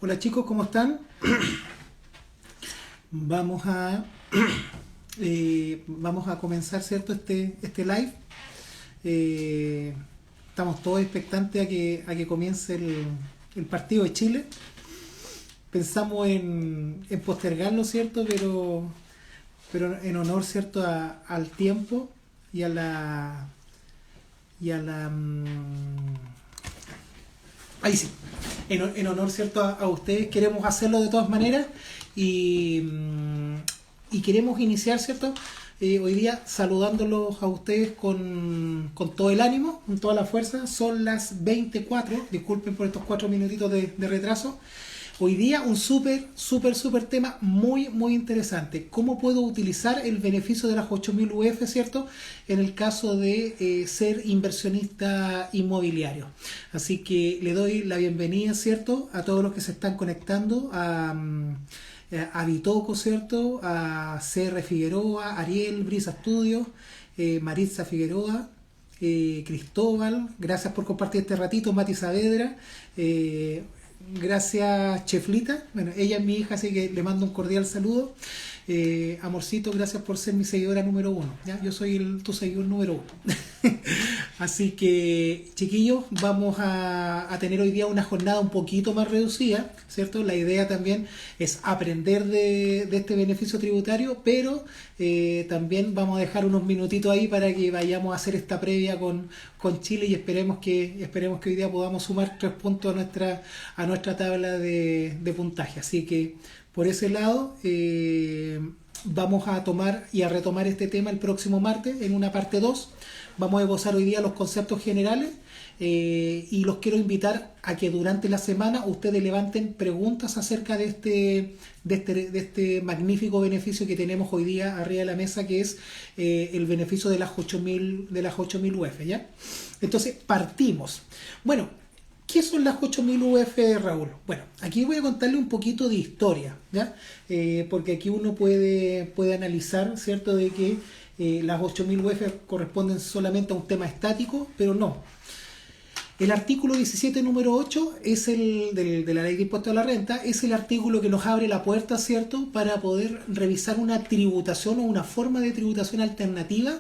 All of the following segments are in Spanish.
Hola chicos, ¿cómo están? Vamos a vamos a comenzar, ¿cierto? Este live. Eh, Estamos todos expectantes a que comience el partido de Chile. Pensamos en postergarlo, ¿cierto? Pero en honor, ¿cierto? Al tiempo y a la y a la ahí sí, en honor, ¿cierto? A ustedes queremos hacerlo de todas maneras y, y queremos iniciar, ¿cierto? Hoy día saludándolos a ustedes con todo el ánimo, con toda la fuerza. Son las 24, disculpen por estos 4 minutitos de retraso. Hoy día un súper tema muy interesante. ¿Cómo puedo utilizar el beneficio de las 8.000 UF, ¿cierto? En el caso de ser inversionista inmobiliario. Así que le doy la bienvenida, ¿cierto? A todos los que se están conectando, a Bitoco, ¿cierto? A CR Figueroa, Ariel, Brisa Studios, Maritza Figueroa, Cristóbal, gracias por compartir este ratito, Mati Saavedra, gracias Cheflita, bueno, ella es mi hija, así que le mando un cordial saludo. Amorcito, gracias por ser mi seguidora número 1. ¿Ya? Yo soy tu seguidor número 1. Así que, chiquillos, vamos a tener hoy día una jornada un poquito más reducida, ¿cierto? La idea también es aprender de este beneficio tributario, pero también vamos a dejar unos minutitos ahí para que vayamos a hacer esta previa con Chile y esperemos que hoy día podamos sumar 3 puntos a nuestra tabla de puntaje. Así que por ese lado, vamos a tomar y a retomar este tema el próximo martes en una parte 2. Vamos a esbozar hoy día los conceptos generales y los quiero invitar a que durante la semana ustedes levanten preguntas acerca de este magnífico beneficio que tenemos hoy día arriba de la mesa, que es el beneficio de las 8.000 UF, ¿ya? Entonces, partimos. Bueno, ¿qué son las 8.000 UF, Raúl? Bueno, aquí voy a contarle un poquito de historia, ¿ya? Porque aquí uno puede analizar, ¿cierto?, de que las 8.000 UF corresponden solamente a un tema estático, pero no. El artículo 17, número 8, es de la Ley de Impuestos a la Renta, es el artículo que nos abre la puerta, ¿cierto?, para poder revisar una tributación o una forma de tributación alternativa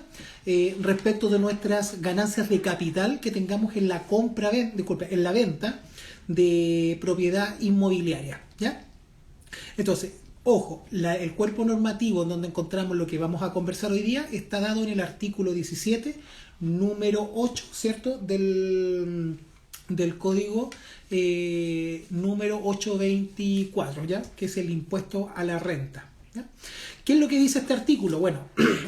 respecto de nuestras ganancias de capital que tengamos en la en la venta de propiedad inmobiliaria, ¿ya? Entonces, ojo, el cuerpo normativo en donde encontramos lo que vamos a conversar hoy día está dado en el artículo 17, número 8, ¿cierto? Del código número 824, ¿ya? Que es el impuesto a la renta, ¿ya? ¿Qué es lo que dice este artículo? Bueno,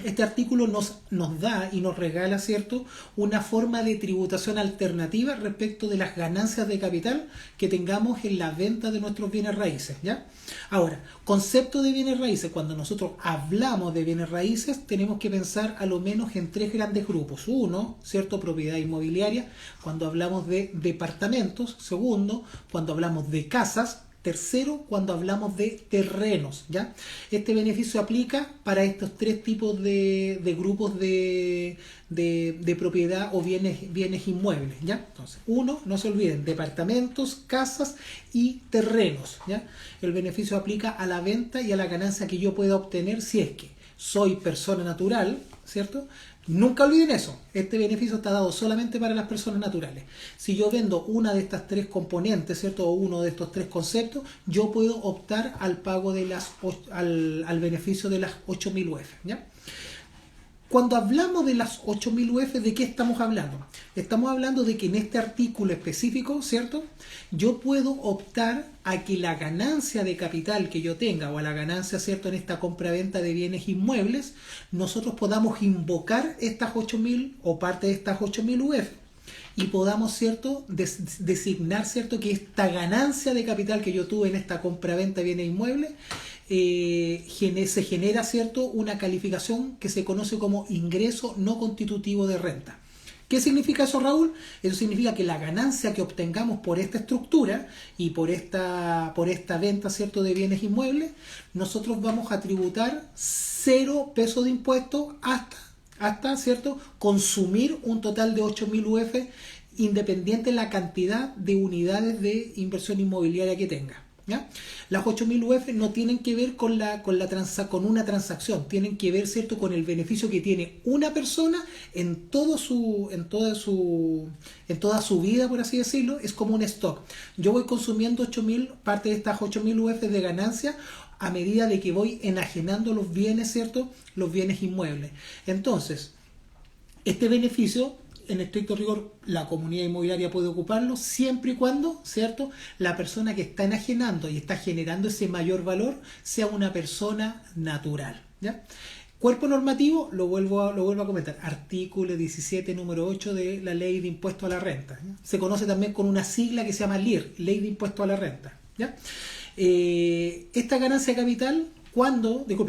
este artículo nos da y nos regala, ¿cierto?, una forma de tributación alternativa respecto de las ganancias de capital que tengamos en la venta de nuestros bienes raíces, ¿ya? Ahora, concepto de bienes raíces, cuando nosotros hablamos de bienes raíces, tenemos que pensar a lo menos en 3 grandes grupos. Uno, ¿cierto?, propiedad inmobiliaria, cuando hablamos de departamentos. Segundo, cuando hablamos de casas. Tercero, cuando hablamos de terrenos, ¿ya? Este beneficio aplica para estos 3 tipos de grupos de propiedad o bienes inmuebles, ¿ya? Entonces, uno, no se olviden, departamentos, casas y terrenos, ¿ya? El beneficio aplica a la venta y a la ganancia que yo pueda obtener si es que soy persona natural, ¿cierto? Nunca olviden eso, este beneficio está dado solamente para las personas naturales. Si yo vendo una de estas 3 componentes, ¿cierto?, o uno de estos 3 conceptos, yo puedo optar al pago de al beneficio de las 8.000 UF, ¿ya? Cuando hablamos de las 8.000 UF, ¿de qué estamos hablando? Estamos hablando de que en este artículo específico, ¿cierto?, yo puedo optar a que la ganancia de capital que yo tenga o a la ganancia, ¿cierto?, en esta compra-venta de bienes inmuebles, nosotros podamos invocar estas 8.000 o parte de estas 8.000 UF y podamos, ¿cierto?, designar, ¿cierto?, que esta ganancia de capital que yo tuve en esta compra-venta de bienes inmuebles se genera, ¿cierto?, una calificación que se conoce como ingreso no constitutivo de renta. ¿Qué significa eso, Raúl? Eso significa que la ganancia que obtengamos por esta estructura y por esta venta, ¿cierto?, de bienes inmuebles, nosotros vamos a tributar 0 pesos de impuestos hasta, ¿cierto?, consumir un total de 8.000 UF independiente de la cantidad de unidades de inversión inmobiliaria que tenga. ¿ya? Las 8.000 UF no tienen que ver con una transacción, tienen que ver, ¿cierto?, con el beneficio que tiene una persona en toda su vida, por así decirlo. Es como un stock. Yo voy consumiendo 8.000, parte de estas 8.000 UF de ganancia a medida de que voy enajenando los bienes, ¿cierto?, los bienes inmuebles. Entonces, este beneficio, en estricto rigor, la comunidad inmobiliaria puede ocuparlo siempre y cuando, ¿cierto?, la persona que está enajenando y está generando ese mayor valor sea una persona natural, ¿ya? Cuerpo normativo, lo vuelvo a comentar, artículo 17, número 8 de la Ley de Impuesto a la Renta, ¿ya? Se conoce también con una sigla que se llama LIR, Ley de Impuesto a la Renta, ¿ya? Esta ganancia de capital,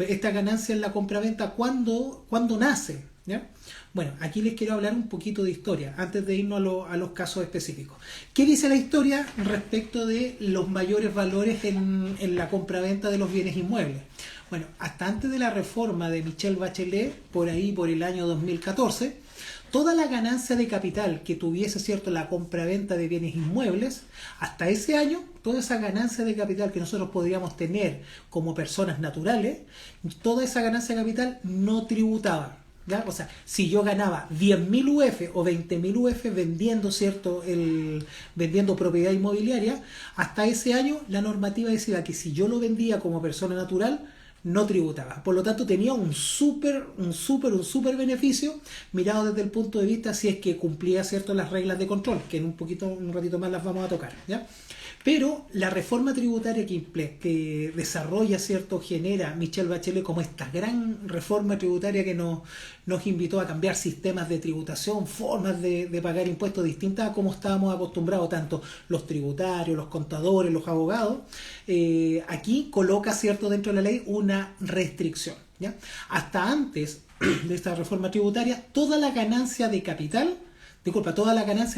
esta ganancia en la compraventa, ¿cuándo nace? ¿Ya? Bueno, aquí les quiero hablar un poquito de historia, antes de irnos a los casos específicos. ¿Qué dice la historia respecto de los mayores valores en la compraventa de los bienes inmuebles? Bueno, hasta antes de la reforma de Michelle Bachelet, por el año 2014, toda la ganancia de capital que tuviese, ¿cierto?, la compraventa de bienes inmuebles, hasta ese año, toda esa ganancia de capital que nosotros podríamos tener como personas naturales, toda esa ganancia de capital no tributaba, ¿ya? O sea, si yo ganaba 10.000 UF o 20.000 UF vendiendo, ¿cierto?, vendiendo propiedad inmobiliaria, hasta ese año la normativa decía que si yo lo vendía como persona natural, no tributaba. Por lo tanto, tenía un súper beneficio mirado desde el punto de vista si es que cumplía, ¿cierto?, las reglas de control, que en un ratito más las vamos a tocar, ¿ya? Pero la reforma tributaria que desarrolla, ¿cierto?, genera Michelle Bachelet como esta gran reforma tributaria que nos invitó a cambiar sistemas de tributación, formas de pagar impuestos distintas a como estábamos acostumbrados, tanto los tributarios, los contadores, los abogados. Aquí coloca, ¿cierto?, dentro de la ley una restricción, ¿ya? Hasta antes de esta reforma tributaria, toda la ganancia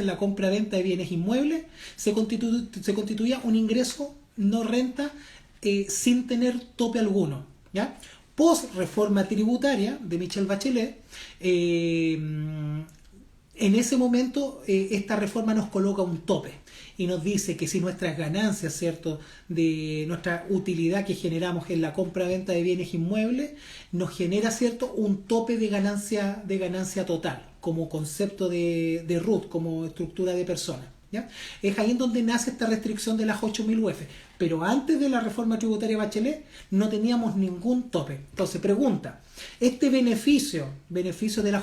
en la compra-venta de bienes inmuebles se constituía un ingreso no renta sin tener tope alguno, ¿ya? Post reforma tributaria de Michelle Bachelet, en ese momento esta reforma nos coloca un tope y nos dice que si nuestras ganancias, ¿cierto?, de nuestra utilidad que generamos en la compra-venta de bienes inmuebles, nos genera, ¿cierto?, un tope de ganancia total, como concepto de RUT, como estructura de persona, ¿ya? Es ahí en donde nace esta restricción de las 8.000 UF. Pero antes de la reforma tributaria Bachelet no teníamos ningún tope. Entonces, pregunta, este beneficio de las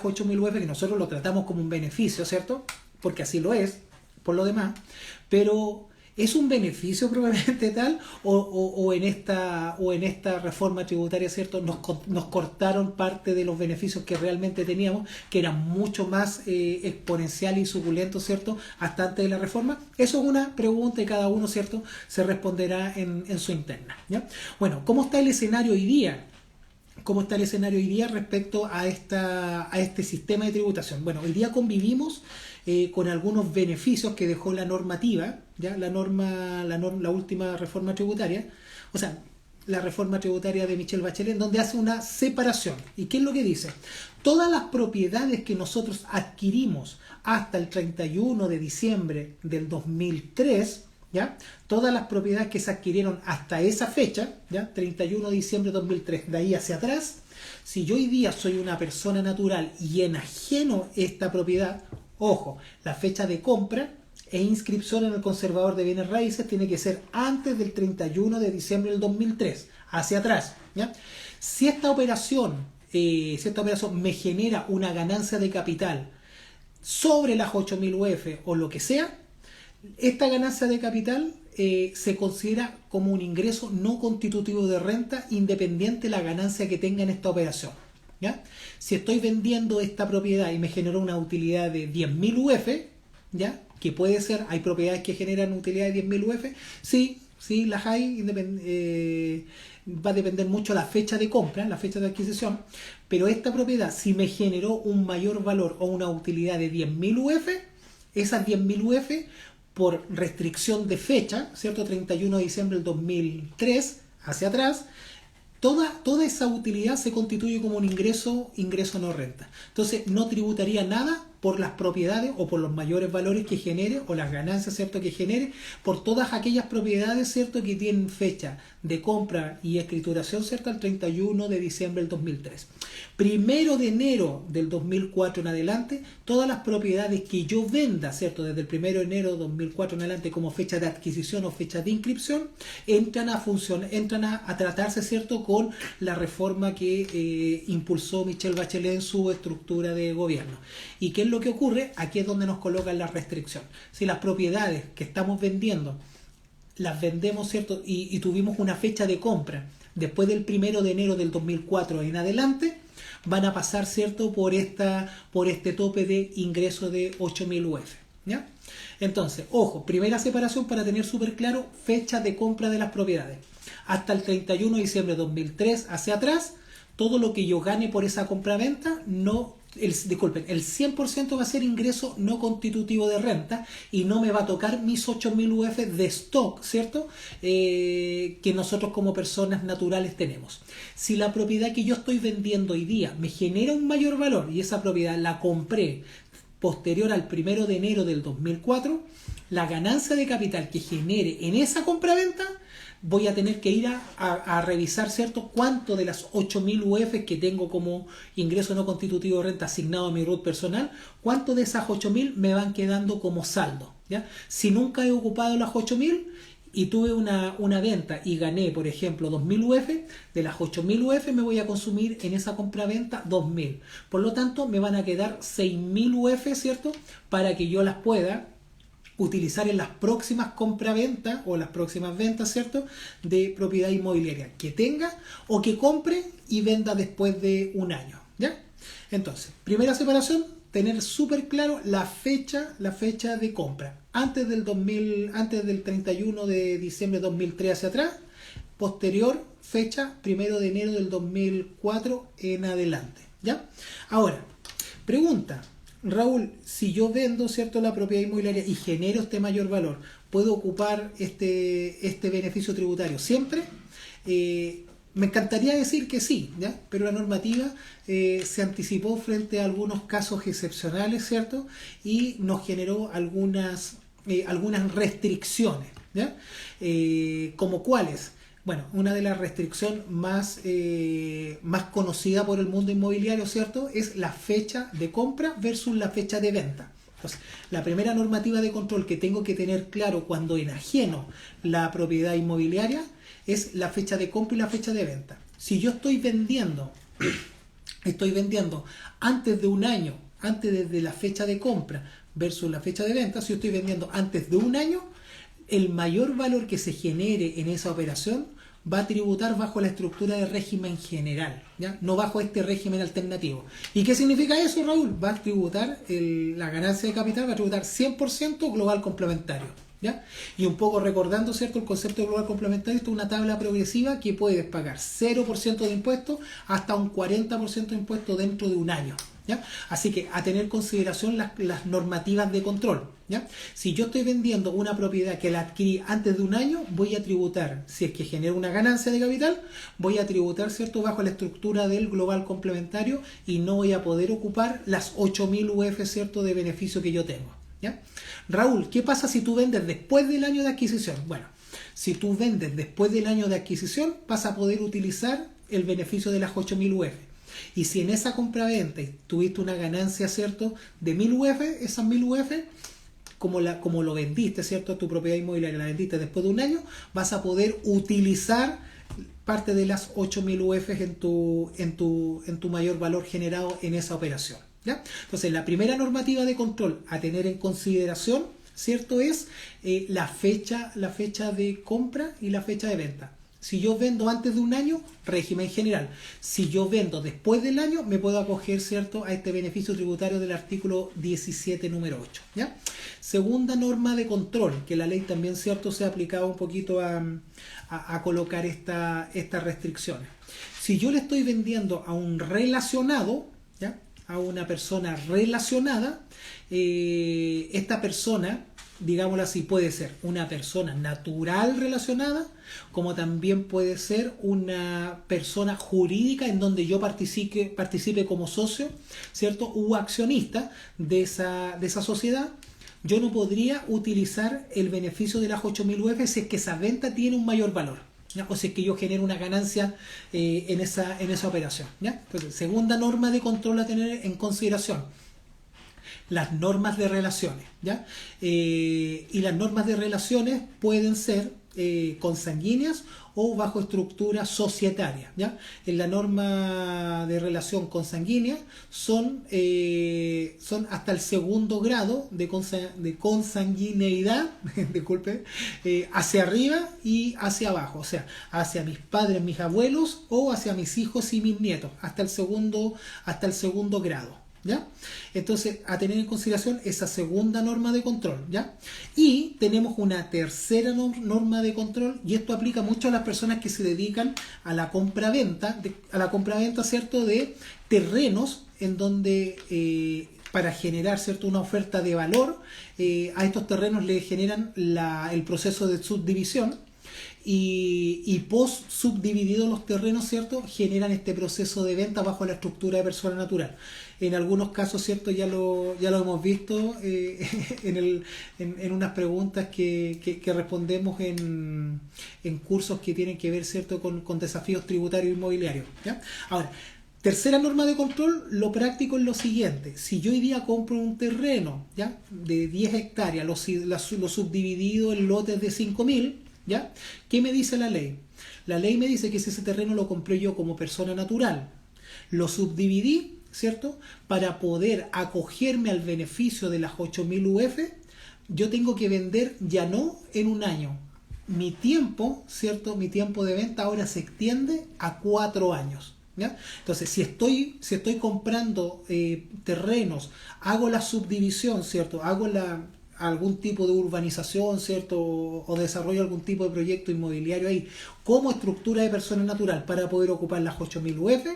8.000 UF, que nosotros lo tratamos como un beneficio, ¿cierto?, porque así lo es, por lo demás, pero ¿es un beneficio probablemente tal o en esta reforma tributaria, ¿cierto?, nos cortaron parte de los beneficios que realmente teníamos, que eran mucho más exponenciales y suculentos, ¿cierto?, hasta antes de la reforma? Eso es una pregunta y cada uno, ¿cierto?, se responderá en su interna, ¿ya? Bueno, ¿cómo está el escenario hoy día? ¿Cómo está el escenario hoy día respecto a este sistema de tributación? Bueno, hoy día convivimos con algunos beneficios que dejó la normativa, ¿ya? La última reforma tributaria, o sea, la reforma tributaria de Michelle Bachelet, en donde hace una separación. ¿Y qué es lo que dice? Todas las propiedades que nosotros adquirimos hasta el 31 de diciembre del 2003, ¿ya? Todas las propiedades que se adquirieron hasta esa fecha, ¿ya?, 31 de diciembre de 2003, de ahí hacia atrás, si yo hoy día soy una persona natural y enajeno esta propiedad, ojo, la fecha de compra e inscripción en el conservador de bienes raíces tiene que ser antes del 31 de diciembre del 2003, hacia atrás, ¿ya? Si esta operación me genera una ganancia de capital sobre las 8.000 UF o lo que sea, esta ganancia de capital se considera como un ingreso no constitutivo de renta independiente de la ganancia que tenga en esta operación, ¿ya? Si estoy vendiendo esta propiedad y me generó una utilidad de 10.000 UF, ¿ya?, que puede ser, hay propiedades que generan utilidad de 10.000 UF, sí, las hay, va a depender mucho la fecha de compra, la fecha de adquisición, pero esta propiedad, si me generó un mayor valor o una utilidad de 10.000 UF, esas 10.000 UF, por restricción de fecha, ¿cierto?, 31 de diciembre del 2003, hacia atrás, toda esa utilidad se constituye como un ingreso no renta. Entonces, no tributaría nada por las propiedades o por los mayores valores que genere o las ganancias, ¿cierto?, que genere por todas aquellas propiedades, ¿cierto?, que tienen fecha de compra y escrituración, ¿cierto?, al 31 de diciembre del 2003. Primero de enero del 2004 en adelante, todas las propiedades que yo venda, ¿cierto?, desde el primero de enero de 2004 en adelante como fecha de adquisición o fecha de inscripción, entran a tratarse, ¿cierto?, con la reforma que impulsó Michelle Bachelet en su estructura de gobierno. ¿Y qué es lo que ocurre? Aquí es donde nos colocan la restricción. Si las propiedades que estamos vendiendo las vendemos, ¿cierto?, y tuvimos una fecha de compra después del 1 de enero del 2004 en adelante, van a pasar, ¿cierto?, por este tope de ingreso de 8.000 UF. ¿Ya? Entonces, ojo, primera separación para tener súper claro, fecha de compra de las propiedades. Hasta el 31 de diciembre de 2003 hacia atrás, todo lo que yo gane por esa compra-venta el 100% va a ser ingreso no constitutivo de renta y no me va a tocar mis 8.000 UF de stock, ¿cierto? Que nosotros como personas naturales tenemos. Si la propiedad que yo estoy vendiendo hoy día me genera un mayor valor y esa propiedad la compré posterior al 1 de enero del 2004, la ganancia de capital que genere en esa compra-venta voy a tener que ir a revisar, ¿cierto?, cuánto de las 8.000 UF que tengo como ingreso no constitutivo de renta asignado a mi RUT personal, cuánto de esas 8.000 me van quedando como saldo, ¿ya? Si nunca he ocupado las 8.000 y tuve una venta y gané, por ejemplo, 2.000 UF, de las 8.000 UF me voy a consumir en esa compra-venta 2.000. Por lo tanto, me van a quedar 6.000 UF, ¿cierto?, para que yo las pueda utilizar en las próximas compraventas o las próximas ventas, ¿cierto?, de propiedad inmobiliaria que tenga o que compre y venda después de un año, ¿ya? Entonces, primera separación, tener súper claro la fecha de compra. Antes del 31 de diciembre de 2003 hacia atrás, posterior fecha 1 de enero del 2004 en adelante, ¿ya? Ahora, pregunta: Raúl, si yo vendo, ¿cierto?, la propiedad inmobiliaria y genero este mayor valor, ¿puedo ocupar este beneficio tributario siempre? Me encantaría decir que sí, ¿ya? Pero la normativa se anticipó frente a algunos casos excepcionales, ¿cierto?, y nos generó algunas restricciones, ¿ya? ¿Como cuáles? Bueno, una de las restricciones más conocida por el mundo inmobiliario, ¿cierto?, es la fecha de compra versus la fecha de venta. Entonces, la primera normativa de control que tengo que tener claro cuando enajeno la propiedad inmobiliaria es la fecha de compra y la fecha de venta. Si yo estoy vendiendo antes de un año, antes de la fecha de compra versus la fecha de venta, si yo estoy vendiendo antes de un año, el mayor valor que se genere en esa operación va a tributar bajo la estructura de régimen general, ¿ya? No bajo este régimen alternativo. ¿Y qué significa eso, Raúl? Va a tributar la ganancia de capital, va a tributar 100% global complementario, ¿ya? Y un poco recordando, ¿cierto?, el concepto de global complementario, esto es una tabla progresiva que puedes pagar 0% de impuestos hasta un 40% de impuestos dentro de un año, ¿ya? Así que a tener en consideración las normativas de control, ¿ya? Si yo estoy vendiendo una propiedad que la adquirí antes de un año, voy a tributar, si es que genero una ganancia de capital, voy a tributar, ¿cierto?, bajo la estructura del global complementario y no voy a poder ocupar las 8.000 UF, ¿cierto?, de beneficio que yo tengo, ¿ya? Raúl, ¿qué pasa si tú vendes después del año de adquisición? Bueno, si tú vendes después del año de adquisición, vas a poder utilizar el beneficio de las 8.000 UF. Y si en esa compraventa tuviste una ganancia, ¿cierto?, de 1.000 UF, esas 1.000 UF, como lo vendiste, ¿cierto?, tu propiedad inmobiliaria la vendiste después de un año, vas a poder utilizar parte de las 8.000 UF en tu mayor valor generado en esa operación, ¿ya? Entonces, la primera normativa de control a tener en consideración, ¿cierto?, es la fecha de compra y la fecha de venta. Si yo vendo antes de un año, régimen general. Si yo vendo después del año, me puedo acoger, ¿cierto?, a este beneficio tributario del artículo 17, número 8, ¿ya? Segunda norma de control, que la ley también, ¿cierto?, se ha aplicado un poquito a colocar estas restricciones. Si yo le estoy vendiendo a un relacionado, ¿ya?, a una persona relacionada, esta persona digámoslo así, puede ser una persona natural relacionada, como también puede ser una persona jurídica en donde yo participe como socio, ¿cierto? U accionista de esa sociedad. Yo no podría utilizar el beneficio de las 8.000 UF si es que esa venta tiene un mayor valor, ¿ya? O si es que yo genero una ganancia en esa operación, ¿ya? Entonces, segunda norma de control a tener en consideración: las normas de relaciones, ¿ya? Y las normas de relaciones pueden ser consanguíneas o bajo estructura societaria, ¿ya? En la norma de relación consanguínea son hasta el segundo grado de consanguineidad disculpe, hacia arriba y hacia abajo, o sea, hacia mis padres, mis abuelos, o hacia mis hijos y mis nietos, hasta el segundo grado, ¿ya? Entonces, a tener en consideración esa segunda norma de control, ¿ya? Y tenemos una tercera norma de control, y esto aplica mucho a las personas que se dedican a la compra-venta, ¿cierto?, de terrenos en donde para generar, ¿cierto?, una oferta de valor, a estos terrenos le generan el proceso de subdivisión, y post subdivididos los terrenos, ¿cierto?, generan este proceso de venta bajo la estructura de persona natural. En algunos casos, ¿cierto?, ya lo hemos visto en unas preguntas que respondemos en cursos que tienen que ver, ¿cierto?, con desafíos tributarios inmobiliarios, ¿ya? Ahora, tercera norma de control, lo práctico es lo siguiente: si yo hoy día compro un terreno, ¿ya?, de 10 hectáreas, lo subdividido en lotes de 5.000, ¿ya? ¿Qué me dice la ley? La ley me dice que si ese terreno lo compré yo como persona natural, lo subdividí, ¿cierto?, para poder acogerme al beneficio de las 8.000 UF, yo tengo que vender ya no en un año. Mi tiempo, ¿cierto?, mi tiempo de venta ahora se extiende a 4 años, ¿ya? Entonces, si estoy comprando terrenos, hago la subdivisión, ¿cierto?, hago algún tipo de urbanización, ¿cierto?, o desarrollo algún tipo de proyecto inmobiliario ahí como estructura de persona natural para poder ocupar las 8.000 UF,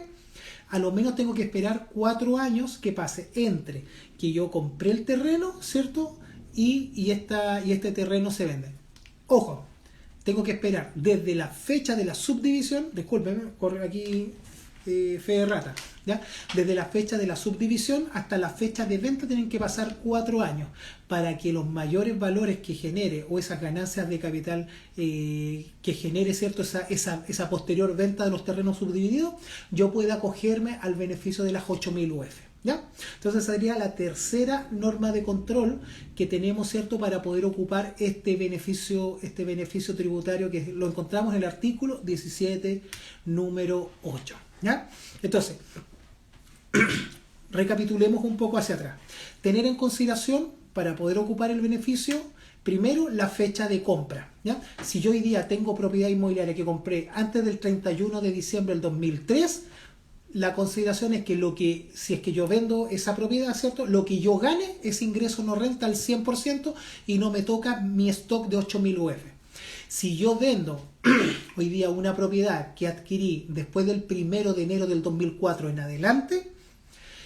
a lo menos tengo que esperar 4 años que pase entre que yo compré el terreno, ¿cierto?, y este terreno se vende. Ojo, tengo que esperar desde la fecha de la subdivisión, discúlpeme, corre aquí fe de rata, ¿ya? Desde la fecha de la subdivisión hasta la fecha de venta tienen que pasar 4 años para que los mayores valores que genere, o esas ganancias de capital que genere, ¿cierto?, esa posterior venta de los terrenos subdivididos, yo pueda acogerme al beneficio de las 8.000 UF, ¿ya? Entonces sería la tercera norma de control que tenemos, ¿cierto?, para poder ocupar este beneficio tributario, que lo encontramos en el artículo 17, número 8, ¿ya? Entonces, recapitulemos un poco hacia atrás. Tener en consideración, para poder ocupar el beneficio, primero la fecha de compra, ¿ya? Si yo hoy día tengo propiedad inmobiliaria que compré antes del 31 de diciembre del 2003, la consideración es que si es que yo vendo esa propiedad, ¿cierto?, lo que yo gane, ese ingreso no renta al 100% y no me toca mi stock de 8.000 UF. Si yo vendo hoy día una propiedad que adquirí después del 1 de enero del 2004 en adelante,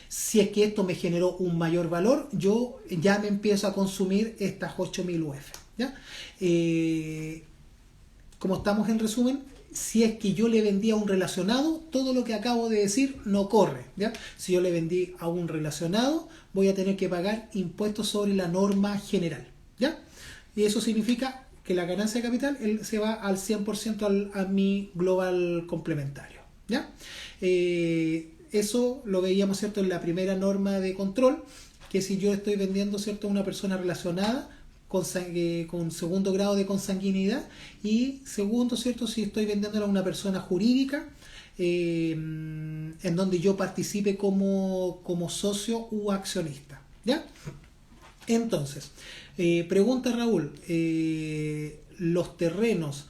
si es que esto me generó un mayor valor, yo ya me empiezo a consumir estas 8.000 UF, ¿ya? Como estamos en resumen, si es que yo le vendí a un relacionado, todo lo que acabo de decir no corre, ¿ya? Si yo le vendí a un relacionado, voy a tener que pagar impuestos sobre la norma general, ¿ya? Y eso significa que la ganancia de capital se va al 100% a mi global complementario, ¿ya? Eso lo veíamos, ¿cierto?, en la primera norma de control, que si yo estoy vendiendo, ¿cierto?, a una persona relacionada con segundo grado de consanguinidad, y segundo, ¿cierto?, si estoy vendiéndola a una persona jurídica en donde yo participe como socio u accionista, ¿ya? Entonces, pregunta Raúl, ¿los terrenos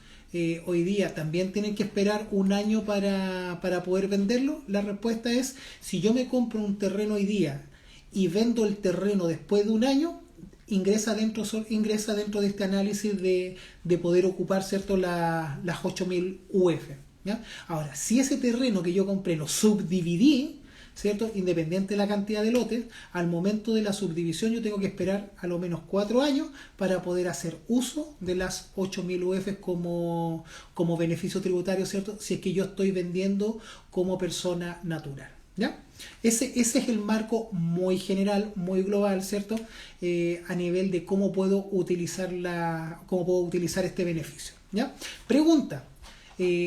hoy día también tienen que esperar un año para poder venderlo? La respuesta es: si yo me compro un terreno hoy día y vendo el terreno después de un año, ingresa dentro de este análisis de poder ocupar, ¿cierto?, las 8.000 UF, ¿ya? Ahora, si ese terreno que yo compré lo subdividí, ¿cierto? Independiente de la cantidad de lotes, al momento de la subdivisión yo tengo que esperar a lo menos 4 años para poder hacer uso de las 8.000 UF como beneficio tributario, ¿cierto? Si es que yo estoy vendiendo como persona natural, ¿ya? Ese es el marco muy general, muy global, ¿cierto? A nivel de cómo puedo utilizar este beneficio, ¿ya? Pregunta.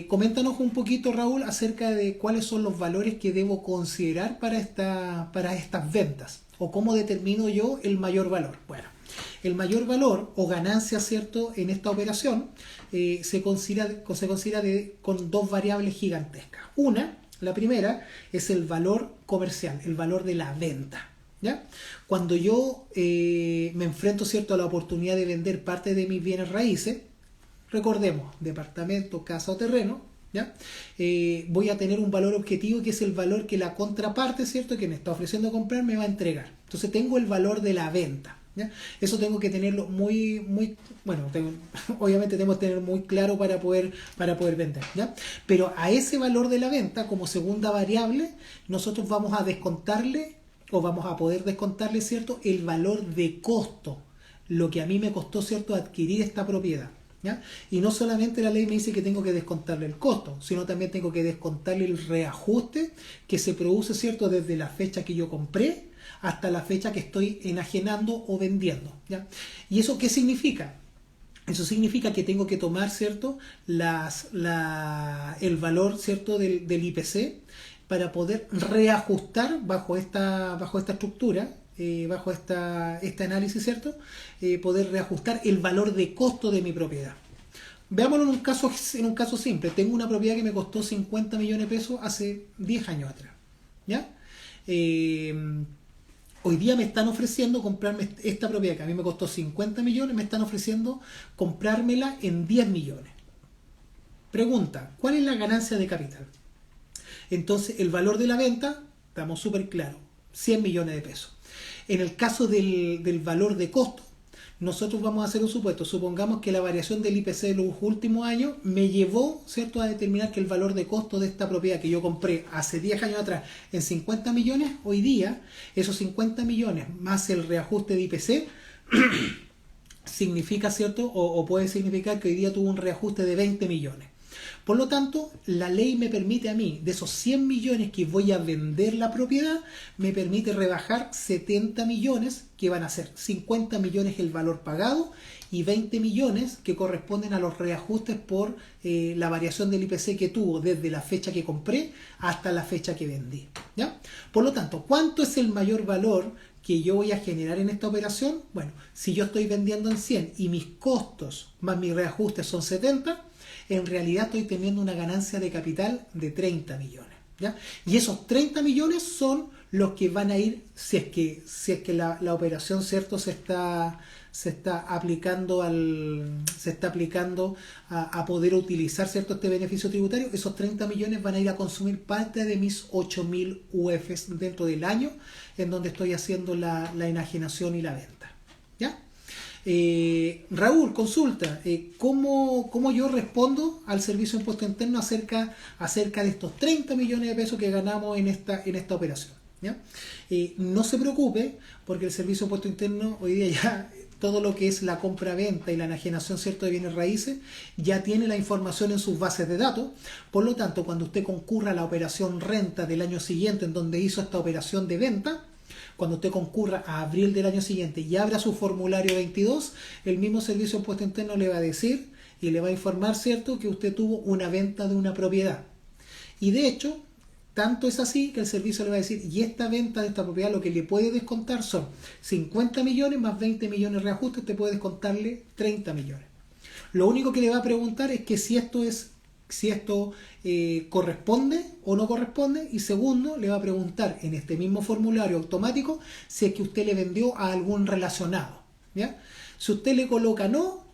Coméntanos un poquito, Raúl, acerca de cuáles son los valores que debo considerar para estas ventas, o cómo determino yo el mayor valor. Bueno, el mayor valor o ganancia, ¿cierto?, en esta operación se considera con dos variables gigantescas. La primera es el valor comercial, el valor de la venta, ¿ya? Cuando yo me enfrento, ¿cierto?, a la oportunidad de vender parte de mis bienes raíces, recordemos, departamento, casa o terreno, ¿ya? Voy a tener un valor objetivo que es el valor que la contraparte, ¿cierto?, que me está ofreciendo comprar, me va a entregar. Entonces tengo el valor de la venta, ¿ya? Eso tengo que tenerlo obviamente tengo que tener muy claro para poder vender, ¿ya? Pero a ese valor de la venta, como segunda variable, nosotros vamos a descontarle, o vamos a poder descontarle, ¿cierto?, el valor de costo, lo que a mí me costó, ¿cierto?, adquirir esta propiedad, ¿ya? Y no solamente la ley me dice que tengo que descontarle el costo, sino también tengo que descontarle el reajuste que se produce, ¿cierto?, desde la fecha que yo compré hasta la fecha que estoy enajenando o vendiendo, ¿ya? ¿Y eso qué significa? Eso significa que tengo que tomar, ¿cierto?, el valor, ¿cierto?, del IPC para poder reajustar bajo esta estructura, bajo este análisis, ¿cierto?, poder reajustar el valor de costo de mi propiedad. Veámoslo en un caso simple. Tengo una propiedad que me costó 50 millones de pesos hace 10 años atrás, ¿ya? Hoy día me están ofreciendo comprarme esta propiedad que a mí me costó 50 millones, me están ofreciendo comprármela en 10 millones. Pregunta, ¿cuál es la ganancia de capital? Entonces, el valor de la venta, estamos súper claros, 100 millones de pesos. En el caso del valor de costo, nosotros vamos a hacer un supuesto. Supongamos que la variación del IPC de los últimos años me llevó, ¿cierto?, a determinar que el valor de costo de esta propiedad que yo compré hace 10 años atrás en 50 millones, hoy día, esos 50 millones más el reajuste de IPC, significa, ¿cierto?, o puede significar que hoy día tuvo un reajuste de 20 millones. Por lo tanto, la ley me permite a mí, de esos 100 millones que voy a vender la propiedad, me permite rebajar 70 millones, que van a ser 50 millones el valor pagado y 20 millones que corresponden a los reajustes por la variación del IPC que tuvo desde la fecha que compré hasta la fecha que vendí, ¿ya? Por lo tanto, ¿cuánto es el mayor valor que yo voy a generar en esta operación? Bueno, si yo estoy vendiendo en 100 y mis costos más mis reajustes son 70, en realidad estoy teniendo una ganancia de capital de 30 millones, ¿ya? Y esos 30 millones son los que van a ir, si es que la operación, ¿cierto?, se está aplicando a poder utilizar, ¿cierto?, este beneficio tributario. Esos 30 millones van a ir a consumir parte de mis 8.000 UFs dentro del año en donde estoy haciendo la enajenación y la venta, ¿ya? Raúl, consulta, ¿cómo yo respondo al Servicio de Impuesto Interno acerca de estos 30 millones de pesos que ganamos en esta operación, ¿ya? No se preocupe, porque el Servicio de Impuesto Interno hoy día ya todo lo que es la compra-venta y la enajenación, ¿cierto?, de bienes raíces ya tiene la información en sus bases de datos. Por lo tanto, cuando usted concurra a la operación renta del año siguiente en donde hizo esta operación de venta, cuando usted concurra a abril del año siguiente y abra su formulario 22, el mismo Servicio de Impuesto Interno le va a decir y le va a informar, ¿cierto?, que usted tuvo una venta de una propiedad. Y de hecho, tanto es así que el servicio le va a decir, y esta venta de esta propiedad lo que le puede descontar son 50 millones más 20 millones de reajustes, te puede descontarle 30 millones. Lo único que le va a preguntar es que si esto corresponde o no corresponde, y segundo, le va a preguntar en este mismo formulario automático si es que usted le vendió a algún relacionado, ¿ya? Si usted le coloca no,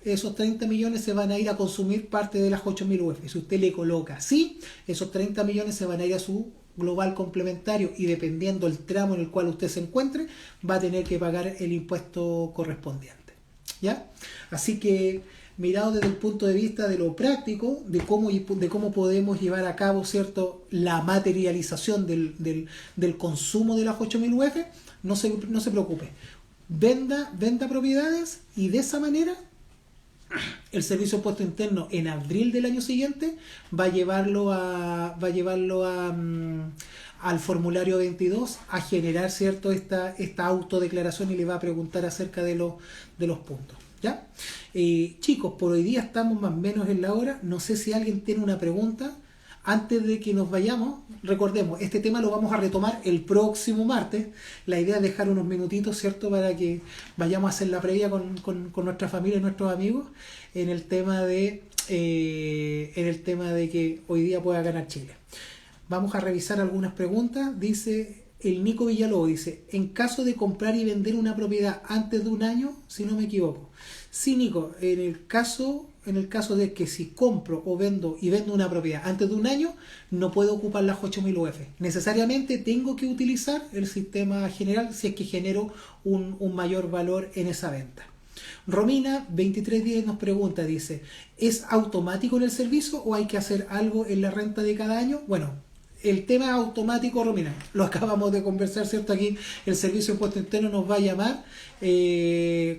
esos 30 millones se van a ir a consumir parte de las 8.000 UF. Si usted le coloca sí, esos 30 millones se van a ir a su global complementario y dependiendo el tramo en el cual usted se encuentre, va a tener que pagar el impuesto correspondiente. ¿ya? Así que mirado desde el punto de vista de lo práctico, de cómo podemos llevar a cabo, ¿cierto?, la materialización del consumo de las 8000 UF, no se preocupe. Venda propiedades y de esa manera el Servicio de Impuesto Interno en abril del año siguiente va a llevarlo al formulario 22 a generar, ¿cierto?, esta autodeclaración y le va a preguntar acerca de los puntos. ¿Ya? Chicos, por hoy día estamos más o menos en la hora. No sé si alguien tiene una pregunta. Antes de que nos vayamos, recordemos, este tema lo vamos a retomar el próximo martes. La idea es dejar unos minutitos, ¿cierto?, para que vayamos a hacer la previa con nuestra familia y nuestros amigos en el tema de que hoy día pueda ganar Chile. Vamos a revisar algunas preguntas. Dice el Nico Villalobos, dice, en caso de comprar y vender una propiedad antes de un año, si no me equivoco. Sí, Nico, en el caso de que si compro o vendo una propiedad antes de un año, no puedo ocupar las 8000 UF. Necesariamente tengo que utilizar el sistema general si es que genero un mayor valor en esa venta. Romina 2310 nos pregunta, dice, ¿es automático en el servicio o hay que hacer algo en la renta de cada año? Bueno, el tema automático, Romina, lo acabamos de conversar, ¿cierto? Aquí el Servicio de Impuesto Interno nos va a llamar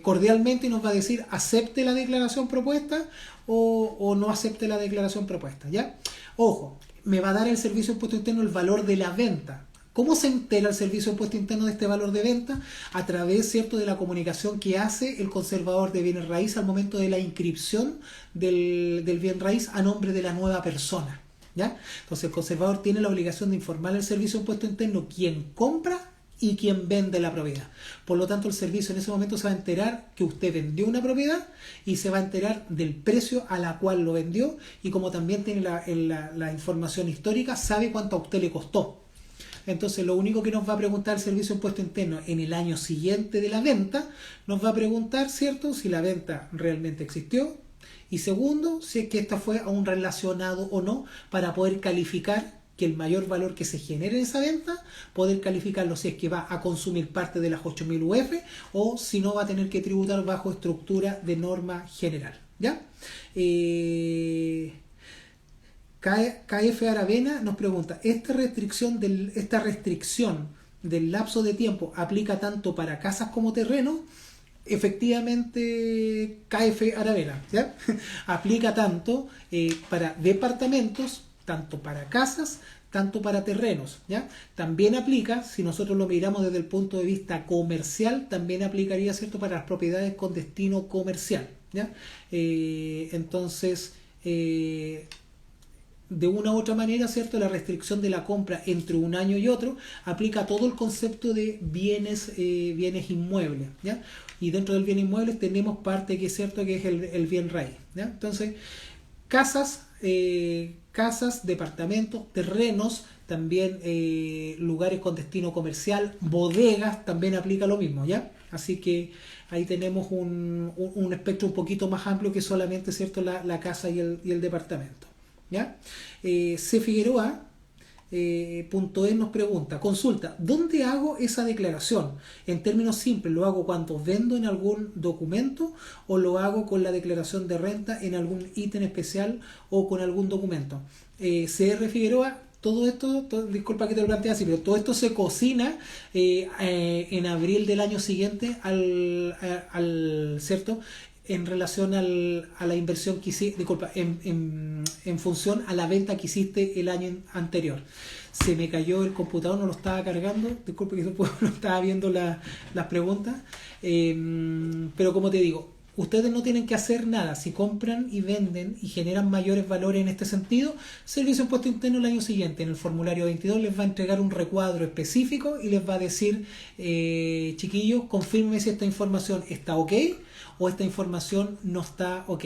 cordialmente y nos va a decir acepte la declaración propuesta o no acepte la declaración propuesta, ¿ya? Ojo, me va a dar el Servicio de Impuesto Interno el valor de la venta. ¿Cómo se entera el Servicio de Impuesto Interno de este valor de venta? A través, ¿cierto?, de la comunicación que hace el conservador de bienes raíces al momento de la inscripción del bien raíz a nombre de la nueva persona. ¿Ya? Entonces el conservador tiene la obligación de informar al Servicio de Impuesto Interno quién compra y quién vende la propiedad. Por lo tanto, el servicio en ese momento se va a enterar que usted vendió una propiedad y se va a enterar del precio a la cual lo vendió, y como también tiene la información histórica, sabe cuánto a usted le costó. Entonces lo único que nos va a preguntar el Servicio de Impuesto Interno en el año siguiente de la venta, nos va a preguntar, ¿cierto?, si la venta realmente existió, y segundo, si es que esta fue aún relacionado o no, para poder calificar que el mayor valor que se genere en esa venta, poder calificarlo si es que va a consumir parte de las 8000 UF o si no va a tener que tributar bajo estructura de norma general. ¿Ya? KF Aravena nos pregunta, ¿esta restricción del lapso de tiempo aplica tanto para casas como terrenos? Efectivamente, KF Aravena, ¿ya? Aplica tanto para departamentos, tanto para casas, tanto para terrenos, ¿ya? También aplica, si nosotros lo miramos desde el punto de vista comercial, también aplicaría, ¿cierto?, para las propiedades con destino comercial, ¿ya? Entonces, de una u otra manera, ¿cierto?, la restricción de la compra entre un año y otro aplica a todo el concepto de bienes inmuebles, ¿ya? Y dentro del bien inmueble tenemos parte que es cierto que es el bien raíz, ¿ya? Entonces, casas, departamentos, terrenos, también lugares con destino comercial, bodegas, también aplica lo mismo, ¿ya? Así que ahí tenemos un espectro un poquito más amplio que solamente, ¿cierto?, la casa y el departamento, ¿ya? C. Figueroa .es nos pregunta, consulta, ¿dónde hago esa declaración? En términos simples, ¿lo hago cuando vendo en algún documento o lo hago con la declaración de renta en algún ítem especial o con algún documento? CR Figueroa, todo esto, disculpa que te lo plantee así, pero todo esto se cocina en abril del año siguiente ¿cierto?, en relación a la inversión que hiciste, disculpa, en función a la venta que hiciste el año anterior. Se me cayó el computador, no lo estaba cargando, disculpe que no estaba viendo las preguntas, pero como te digo, ustedes no tienen que hacer nada. Si compran y venden y generan mayores valores en este sentido, Servicio de Impuesto Interno el año siguiente en el formulario 22 les va a entregar un recuadro específico y les va a decir, chiquillos, confirme si esta información está ok o esta información no está ok.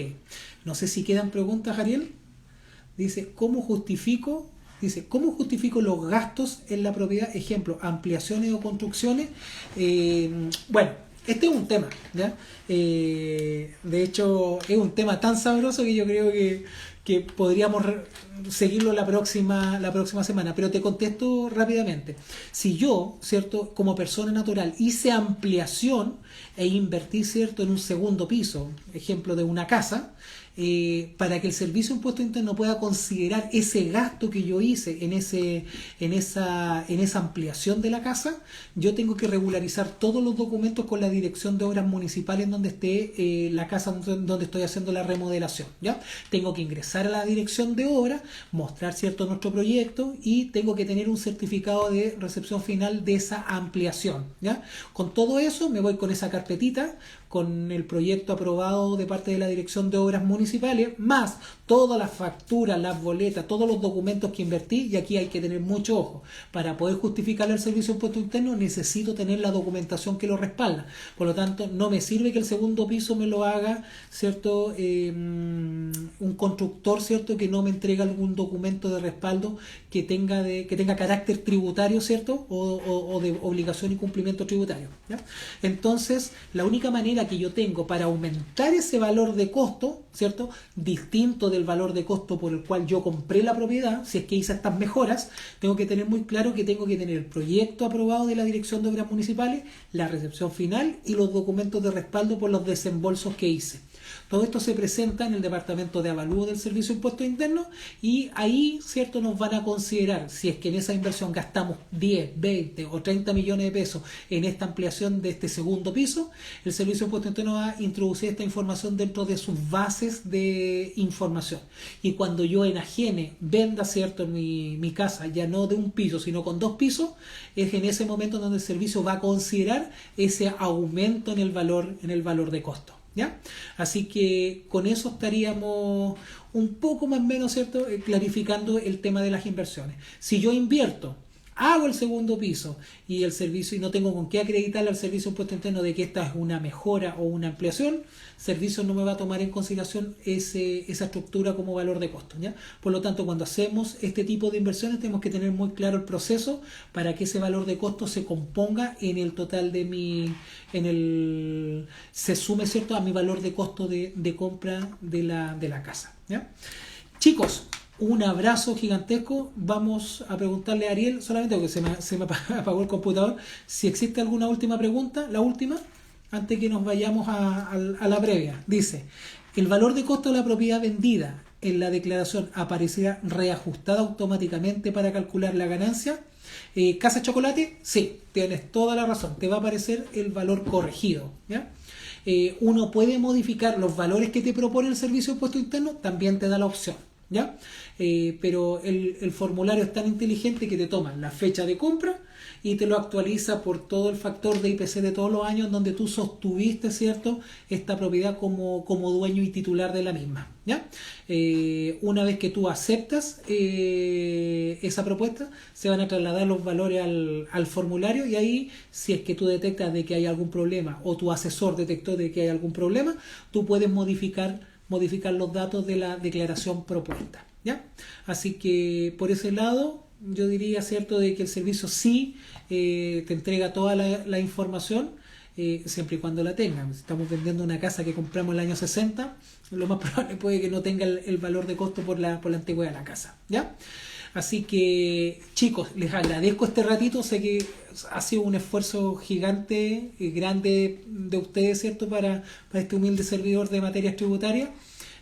No sé si quedan preguntas, Ariel. Dice, ¿cómo justifico los gastos en la propiedad? Ejemplo, ampliaciones o construcciones. Bueno, este es un tema, ¿ya? De hecho, es un tema tan sabroso que yo creo que podríamos seguirlo la próxima semana, pero te contesto rápidamente. Si yo, ¿cierto?, como persona natural hice ampliación e invertir, ¿cierto?, en un segundo piso, ejemplo de una casa, para que el Servicio de Impuesto Interno pueda considerar ese gasto que yo hice en esa ampliación de la casa, yo tengo que regularizar todos los documentos con la Dirección de Obras Municipales donde esté la casa donde estoy haciendo la remodelación, ¿ya? Tengo que ingresar a la Dirección de Obras, mostrar, ¿cierto?, nuestro proyecto, y tengo que tener un certificado de recepción final de esa ampliación, ¿ya? Con todo eso me voy con esa carpetita, con el proyecto aprobado de parte de la Dirección de Obras Municipales, más todas las facturas, las boletas, todos los documentos que invertí, y aquí hay que tener mucho ojo. Para poder justificar el Servicio de Impuesto Interno necesito tener la documentación que lo respalda. Por lo tanto, no me sirve que el segundo piso me lo haga, ¿cierto?, un constructor, ¿cierto?, que no me entrega algún documento de respaldo que tenga carácter tributario, ¿cierto?, o de obligación y cumplimiento tributario, ¿ya? Entonces, la única manera que yo tengo para aumentar ese valor de costo, ¿cierto?, distinto del valor de costo por el cual yo compré la propiedad, si es que hice estas mejoras, tengo que tener muy claro que tengo que tener el proyecto aprobado de la Dirección de Obras Municipales, la recepción final y los documentos de respaldo por los desembolsos que hice. Todo esto se presenta en el Departamento de Avalúo del Servicio de Impuestos Internos, y ahí, ¿cierto?, nos van a considerar si es que en esa inversión gastamos 10, 20 o 30 millones de pesos en esta ampliación de este segundo piso. El Servicio de Impuestos Internos va a introducir esta información dentro de sus bases de información. Y cuando yo enajene, venda, ¿cierto?, mi casa, ya no de un piso, sino con 2 pisos, es en ese momento donde el servicio va a considerar ese aumento en el valor de costo, ¿ya? Así que con eso estaríamos un poco más o menos, ¿cierto?, clarificando el tema de las inversiones. Si yo invierto, hago el segundo piso y el servicio, y no tengo con qué acreditarle al Servicio de Impuesto Interno de que esta es una mejora o una ampliación, el servicio no me va a tomar en consideración esa estructura como valor de costo, ¿ya? Por lo tanto, cuando hacemos este tipo de inversiones tenemos que tener muy claro el proceso para que ese valor de costo se componga en el total de se sume, ¿cierto?, a mi valor de costo de compra de la casa, ¿ya? Chicos, un abrazo gigantesco. Vamos a preguntarle a Ariel, solamente porque se me apagó el computador, si existe alguna última pregunta, la última, antes que nos vayamos a la previa. Dice, ¿el valor de costo de la propiedad vendida en la declaración aparecerá reajustada automáticamente para calcular la ganancia? ¿Casa Chocolate? Sí, tienes toda la razón, te va a aparecer el valor corregido, ¿ya? Uno puede modificar los valores que te propone el Servicio de Impuesto Interno, también te da la opción, ¿ya? Pero el formulario es tan inteligente que te toma la fecha de compra y te lo actualiza por todo el factor de IPC de todos los años donde tú sostuviste, ¿cierto?, esta propiedad como dueño y titular de la misma, ¿ya? Una vez que tú aceptas esa propuesta, se van a trasladar los valores al formulario, y ahí, si es que tú detectas de que hay algún problema o tu asesor detectó de que hay algún problema, tú puedes modificar los datos de la declaración propuesta, ¿ya? Así que por ese lado yo diría, ¿cierto?, de que el servicio sí te entrega toda la información, siempre y cuando la tengan. Si estamos vendiendo una casa que compramos en el año 60, lo más probable puede que no tenga el valor de costo por la antigüedad de la casa, ¿ya? Así que, chicos, les agradezco este ratito. Sé que ha sido un esfuerzo gigante y grande de ustedes, ¿cierto?, para este humilde servidor de materias tributarias.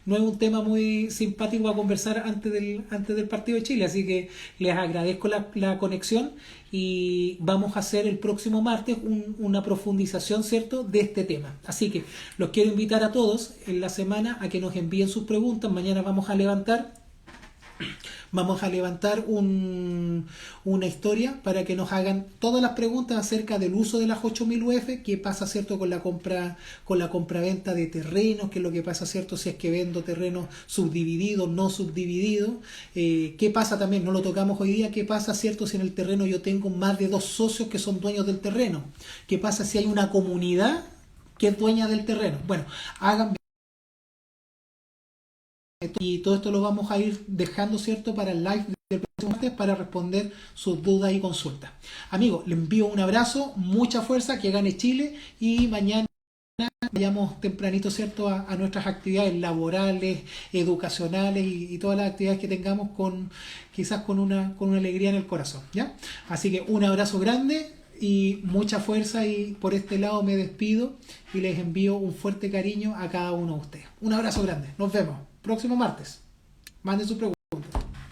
No es un tema muy simpático a conversar antes del partido de Chile, así que les agradezco la conexión, y vamos a hacer el próximo martes una profundización, ¿cierto?, de este tema. Así que los quiero invitar a todos en la semana a que nos envíen sus preguntas. Mañana vamos a levantar una historia para que nos hagan todas las preguntas acerca del uso de las 8000 UF, qué pasa, ¿cierto?, con la compraventa de terrenos, qué es lo que pasa, ¿cierto?, si es que vendo terrenos subdivididos, no subdivididos, qué pasa también, no lo tocamos hoy día, qué pasa, ¿cierto?, si en el terreno yo tengo más de 2 socios que son dueños del terreno, qué pasa si hay una comunidad que es dueña del terreno. Bueno, hagan, y todo esto lo vamos a ir dejando, ¿cierto?, para el live del próximo martes, para responder sus dudas y consultas. Amigos, les envío un abrazo, mucha fuerza, que gane Chile, y mañana vayamos tempranito, ¿cierto?, a nuestras actividades laborales, educacionales y todas las actividades que tengamos quizás con una alegría en el corazón, ¿ya? Así que un abrazo grande, y mucha fuerza, y por este lado me despido y les envío un fuerte cariño a cada uno de ustedes. Un abrazo grande, nos vemos próximo martes. Manden sus preguntas.